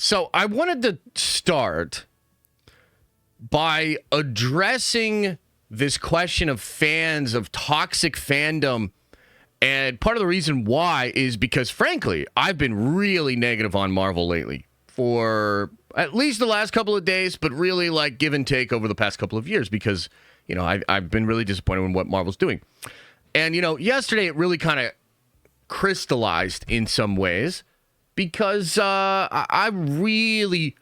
So I wanted to start by addressing this question of fans, of toxic fandom. And part of the reason why is because, frankly, I've been really negative on Marvel lately for at least the last couple of days, but really like give and take over the past couple of years because, you know, I've been really disappointed in what Marvel's doing. And, you know, yesterday it really kind of crystallized in some ways because I really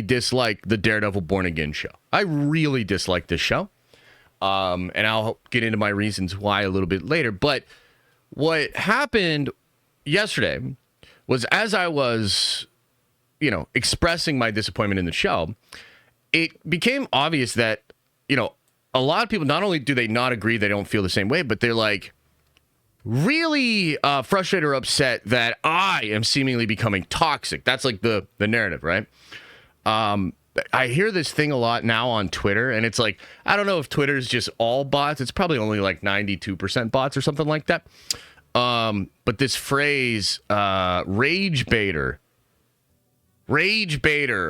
dislike the Daredevil Born Again show. I really dislike this show. And I'll get into my reasons why a little bit later. But what happened yesterday was as I was, you know, expressing my disappointment in the show, it became obvious that, you know, a lot of people, not only do they not agree, they don't feel the same way, but they're like really frustrated or upset that I am seemingly becoming toxic. That's like the narrative, right? I hear this thing a lot now on Twitter, and it's like, I don't know if Twitter is just all bots. It's probably only like 92% bots or something like that. But this phrase, rage baiter,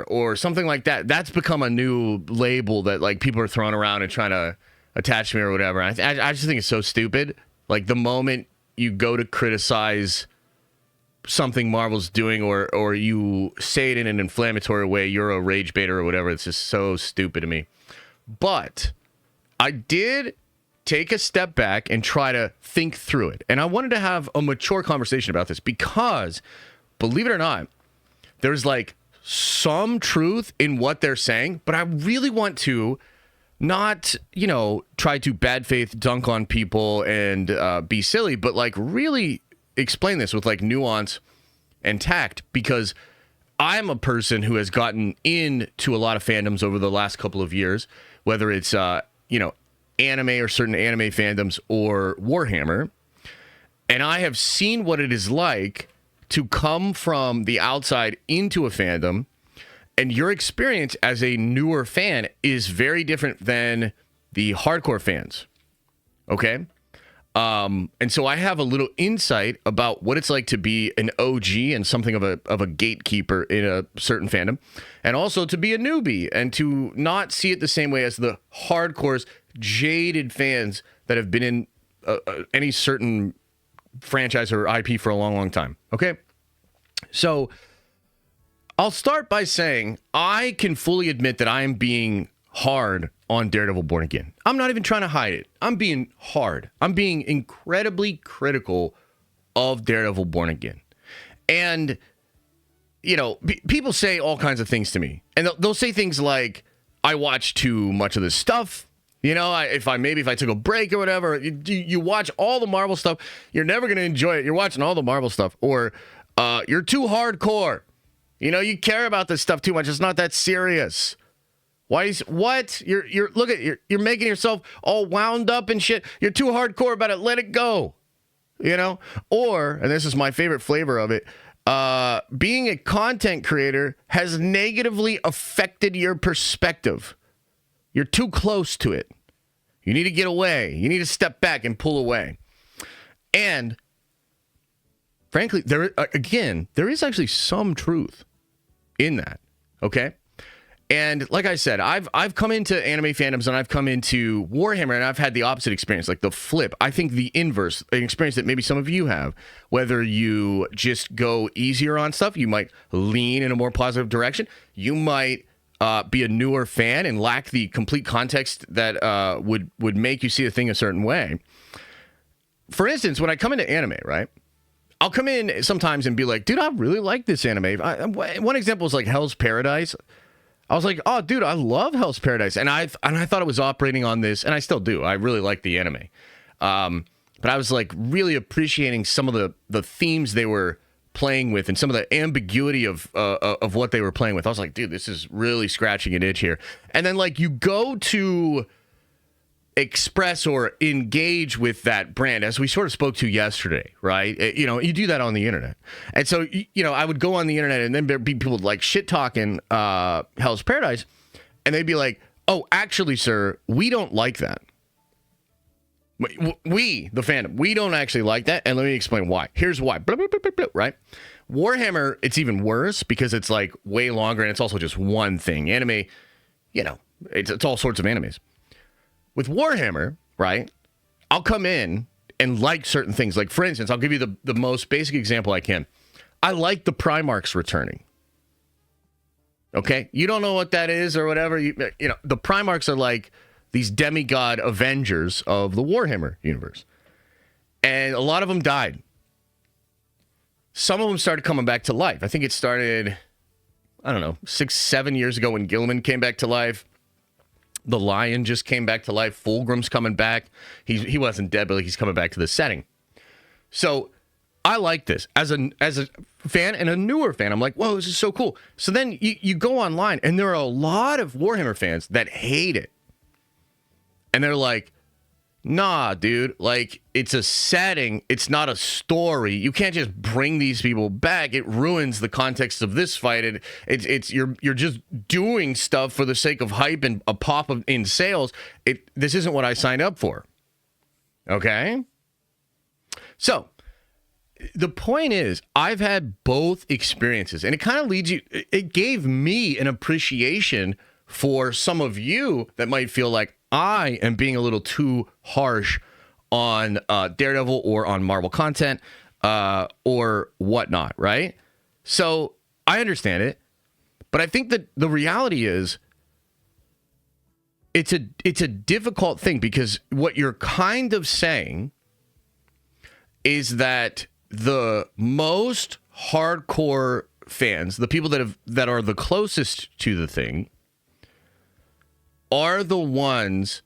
or something like that, that's become a new label that like people are throwing around and trying to attach me or whatever. I just think it's so stupid. Like the moment you go to criticize something Marvel's doing or you say it in an inflammatory way, you're a rage baiter or whatever. It's just so stupid to me. But I did take a step back and try to think through it. And I wanted to have a mature conversation about this because, believe it or not, there's like some truth in what they're saying, but I really want to not, you know, try to bad faith dunk on people and be silly, but like really explain this with like nuance and tact, because I'm a person who has gotten into a lot of fandoms over the last couple of years, whether it's, you know, anime or certain anime fandoms or Warhammer. And I have seen what it is like to come from the outside into a fandom, and your experience as a newer fan is very different than the hardcore fans. Okay? And so I have a little insight about what it's like to be an OG and something of a gatekeeper in a certain fandom, and also to be a newbie and to not see it the same way as the hardcores, jaded fans that have been in any certain franchise or IP for a long, long time. Okay? So I'll start by saying I can fully admit that I am being hard on Daredevil Born Again. I'm not even trying to hide it. I'm being hard. I'm being incredibly critical of Daredevil Born Again. And, you know, people say all kinds of things to me. And they'll say things like, I watch too much of this stuff. You know, if I took a break or whatever, you watch all the Marvel stuff, you're never going to enjoy it. You're watching all the Marvel stuff. Or you're too hardcore. You know, you care about this stuff too much. It's not that serious. Why is what? You're making yourself all wound up and shit. You're too hardcore about it. Let it go. You know? Or, and this is my favorite flavor of it, being a content creator has negatively affected your perspective. You're too close to it. You need to get away. You need to step back and pull away. And frankly, there is actually some truth in that. Okay? And like I said, I've come into anime fandoms and I've come into Warhammer and I've had the opposite experience, like the flip. I think the inverse, an experience that maybe some of you have, whether you just go easier on stuff, you might lean in a more positive direction. You might be a newer fan and lack the complete context that would make you see a thing a certain way. For instance, when I come into anime, right? I'll come in sometimes and be like, dude, I really like this anime. One example is like Hell's Paradise. I was like, oh, dude, I love Hell's Paradise. And I thought it was operating on this, and I still do. I really like the anime. But I was like really appreciating some of the themes they were playing with and some of the ambiguity of what they were playing with. I was like, dude, this is really scratching an itch here. And then like you go to express or engage with that brand, as we sort of spoke to yesterday, right? You know, you do that on the internet. And so, you know, I would go on the internet and then there'd be people like shit talking Hell's Paradise, and they'd be like, oh, actually, sir, we don't like that. We, the fandom, we don't actually like that. And let me explain why. Here's why. Blah, blah, blah, blah, blah, right? Warhammer, it's even worse because it's like way longer and it's also just one thing. Anime, it's all sorts of animes. With Warhammer, right, I'll come in and like certain things. Like, for instance, I'll give you the most basic example I can. I like the Primarchs returning. Okay? You don't know what that is or whatever. You know, the Primarchs are like these demigod Avengers of the Warhammer universe. And a lot of them died. Some of them started coming back to life. I think it started, 6-7 years ago when Gilman came back to life. The Lion just came back to life. Fulgrim's coming back. He wasn't dead, but he's coming back to the setting. So I like this. As a fan and a newer fan, I'm like, whoa, this is so cool. So then you go online, and there are a lot of Warhammer fans that hate it. And they're like, nah, dude, like, it's a setting. It's not a story. You can't just bring these people back. It ruins the context of this fight. You're just doing stuff for the sake of hype and a pop in sales. This isn't what I signed up for. Okay? So, the point is, I've had both experiences, and it kind of it gave me an appreciation for some of you that might feel like I am being a little too harsh on Daredevil or on Marvel content or whatnot, right? So I understand it, but I think that the reality is it's a difficult thing, because what you're kind of saying is that the most hardcore fans, the people that are the closest to the thing, are the ones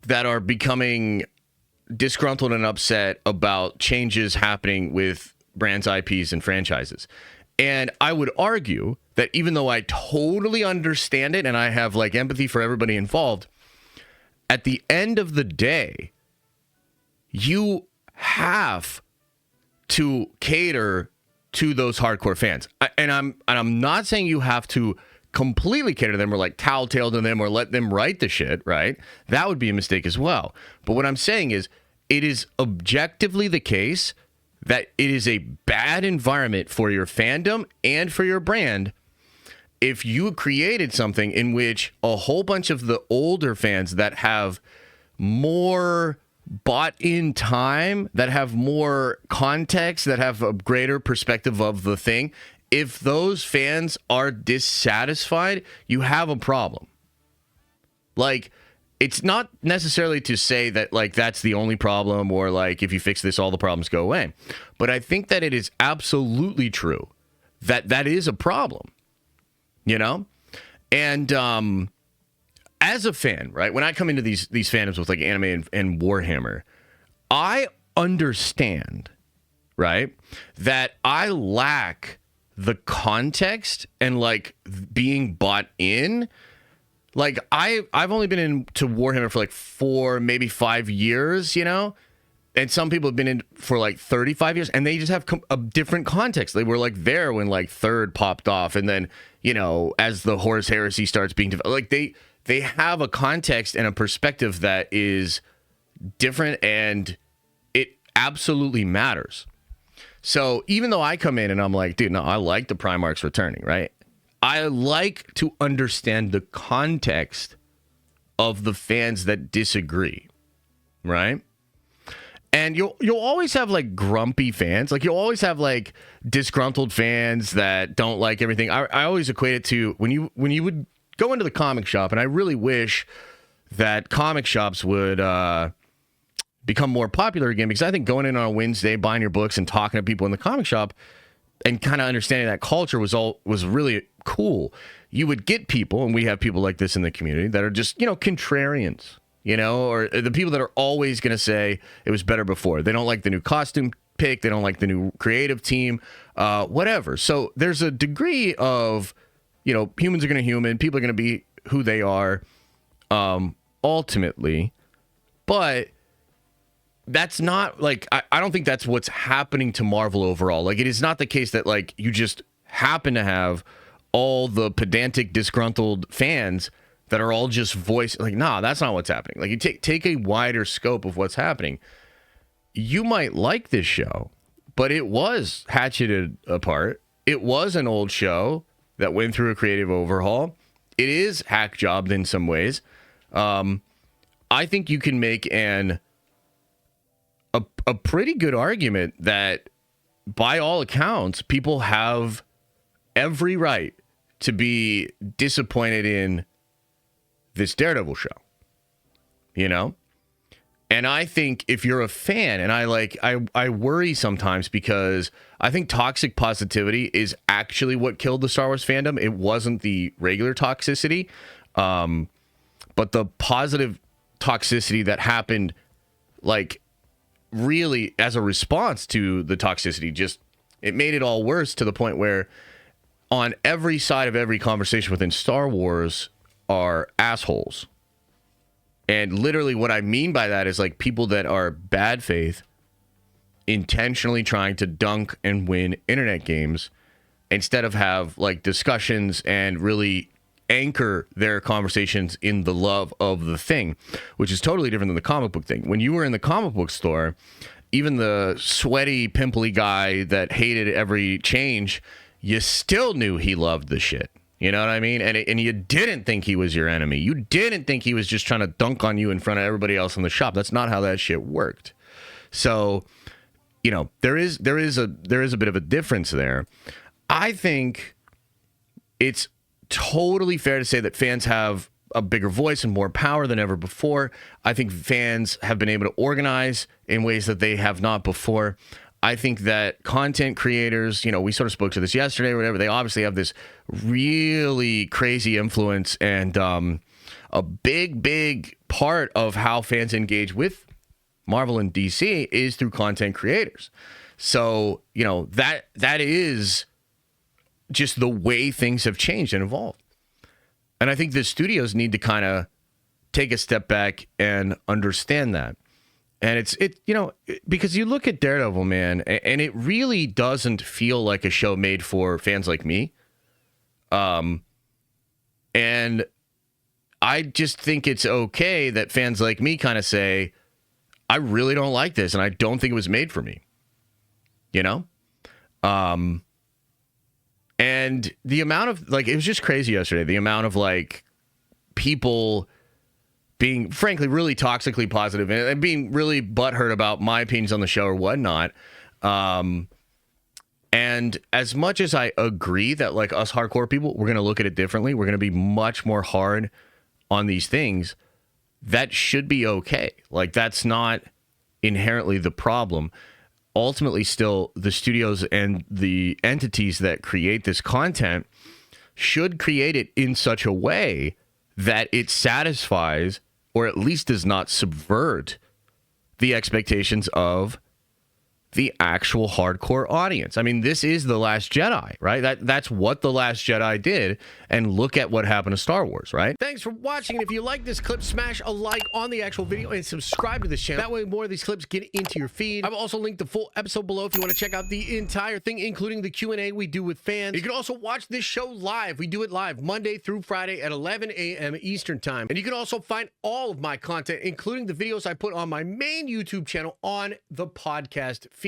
that are becoming disgruntled and upset about changes happening with brands, IPs, and franchises. And I would argue that even though I totally understand it and I have like empathy for everybody involved, at the end of the day, you have to cater to those hardcore fans. And I'm not saying you have to completely cater to them or like tattletale to them or let them write the shit, right? That would be a mistake as well. But what I'm saying is, it is objectively the case that it is a bad environment for your fandom and for your brand if you created something in which a whole bunch of the older fans that have more bought in time, that have more context, that have a greater perspective of the thing, if those fans are dissatisfied, you have a problem. Like, it's not necessarily to say that, like, that's the only problem or, like, if you fix this, all the problems go away. But I think that it is absolutely true that that is a problem, you know? And as a fan, right, when I come into these fandoms with, like, anime and Warhammer, I understand, right, that I lack the context and like being bought in. Like I've only been into Warhammer for like 4, maybe 5 years, you know, and some people have been in for like 35 years, and they just have a different context. They were like there when like Third popped off, and then, you know, as the Horus Heresy starts being developed, like they have a context and a perspective that is different, and it absolutely matters. So even though I come in and I'm like, dude, no, I like the Primarchs returning, right? I like to understand the context of the fans that disagree, right? And you'll always have like grumpy fans. Like you'll always have like disgruntled fans that don't like everything. I always equate it to when you would go into the comic shop, and I really wish that comic shops would become more popular again, because I think going in on a Wednesday, buying your books and talking to people in the comic shop and kind of understanding that culture was really cool. You would get people, and we have people like this in the community, that are just, you know, contrarians, you know, or the people that are always going to say it was better before. They don't like the new costume pick. They don't like the new creative team, whatever. So there's a degree of, you know, humans are going to human. People are going to be who they are ultimately. But that's not like, I don't think that's what's happening to Marvel overall. Like, it is not the case that like you just happen to have all the pedantic, disgruntled fans that are all just like, nah, that's not what's happening. Like, you take a wider scope of what's happening. You might like this show, but it was hatcheted apart. It was an old show that went through a creative overhaul. It is hack jobbed in some ways. I think you can make a pretty good argument that, by all accounts, people have every right to be disappointed in this Daredevil show. You know? And I think if you're a fan, and I worry sometimes because I think toxic positivity is actually what killed the Star Wars fandom. It wasn't the regular toxicity, but the positive toxicity that happened, like, really as a response to the toxicity, just it made it all worse to the point where on every side of every conversation within Star Wars are assholes. And literally what I mean by that is like people that are bad faith, intentionally trying to dunk and win internet games instead of have like discussions and really anchor their conversations in the love of the thing, which is totally different than the comic book thing. When you were in the comic book store, even the sweaty, pimply guy that hated every change, you still knew he loved the shit. You know what I mean? And you didn't think he was your enemy. You didn't think he was just trying to dunk on you in front of everybody else in the shop. That's not how that shit worked. So, you know, there is a bit of a difference there. I think it's totally fair to say that fans have a bigger voice and more power than ever before. I think fans have been able to organize in ways that they have not before. I think that content creators, you know, we sort of spoke to this yesterday or whatever, they obviously have this really crazy influence, and a big part of how fans engage with Marvel and DC is through content creators. So, you know, that is just the way things have changed and evolved. And I think the studios need to kind of take a step back and understand that. And you know, because you look at Daredevil, man, and it really doesn't feel like a show made for fans like me. And I just think it's okay that fans like me kind of say, I really don't like this, and I don't think it was made for me. You know? And the amount of, like, it was just crazy yesterday, the amount of, like, people being, frankly, really toxically positive and being really butthurt about my opinions on the show or whatnot. And as much as I agree that, like, us hardcore people, we're going to look at it differently, we're going to be much more hard on these things, that should be okay. Like, that's not inherently the problem. Ultimately, still, the studios and the entities that create this content should create it in such a way that it satisfies, or at least does not subvert, the expectations of the actual hardcore audience. I mean, this is The Last Jedi, right? That's what The Last Jedi did, and look at what happened to Star Wars, right? Thanks for watching, and if you like this clip, smash a like on the actual video and subscribe to this channel. That way more of these clips get into your feed. I've also linked the full episode below if you want to check out the entire thing, including the Q&A we do with fans. You can also watch this show live. We do it live Monday through Friday at 11 a.m. Eastern Time. And you can also find all of my content, including the videos I put on my main YouTube channel, on the podcast feed.